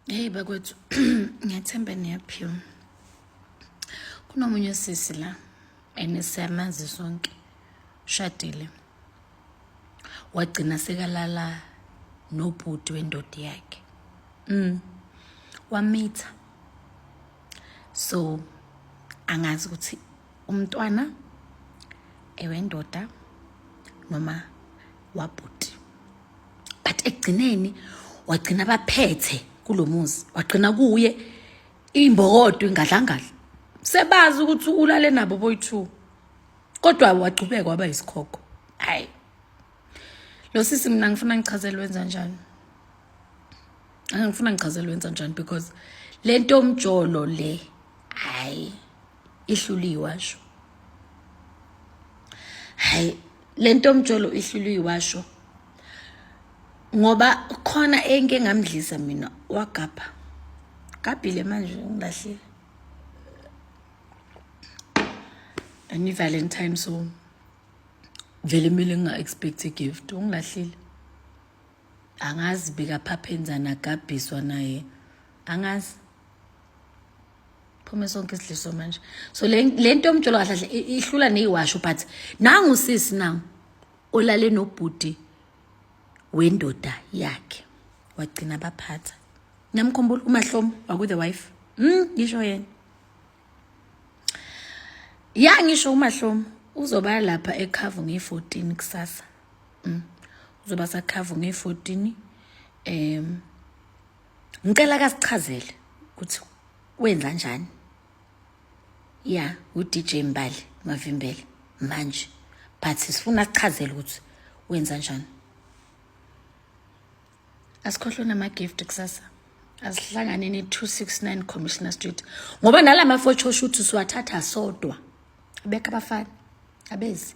Hey bakwethu, ngiyathemba niyaphila. Kunomunye sisi la enisiyamazi sonke shadile. Wagcina sekalala nobhuti wendoda yakhe. Wamitha. So angazi ukuthi umntwana ewendoda noma wabhuti. But ekugcineni wagcina baphethe kulomuzi. Wagcina kuye imbokodo ingadlangala. Sebazi ukuthi ulale nabo boy2. Kodwa waqhubeka waba isikhokho. Hayi. Lo sisi mina ngifuna ngichazele wenza njani. Ngifuna ngichazele wenza njani because lento omjolo le hayi ihluliwe washo. Hayi lento omjolo ihluliwe washo. Ngoba khona enke ngamdlisa mina wagapha. Gabhile manje ngilahlile. Ani Valentine so vele mile nga expect a gift ungilahlile. Angazi bika phaphenza nagabhiswa naye. Angazi. Phome sonke isidliso manje. So lento omjolo kahle ihlula neyiwasho but nangu sisi nangu olale nobhuti wendoda yakhe wagcina baphatha. Namkhumbula uMahlomo waku the wife. Ngisho yena. Ya ngisho uMahlomo uzoba lapha eKhavu nge14 kusasa. Uzoba saKhavu nge14. Ngicela kasichazele ukuthi wenza kanjani. Ya uDJ Mbali Mavimbele manje. But sifuna sichazele ukuthi wenza kanjani. Asikhohlwe nama gift kusasa. Asihlangane ne269 Commissioner Street. Ngoba nalama photo shoot siwathatha sodwa. Beka abafana abezi.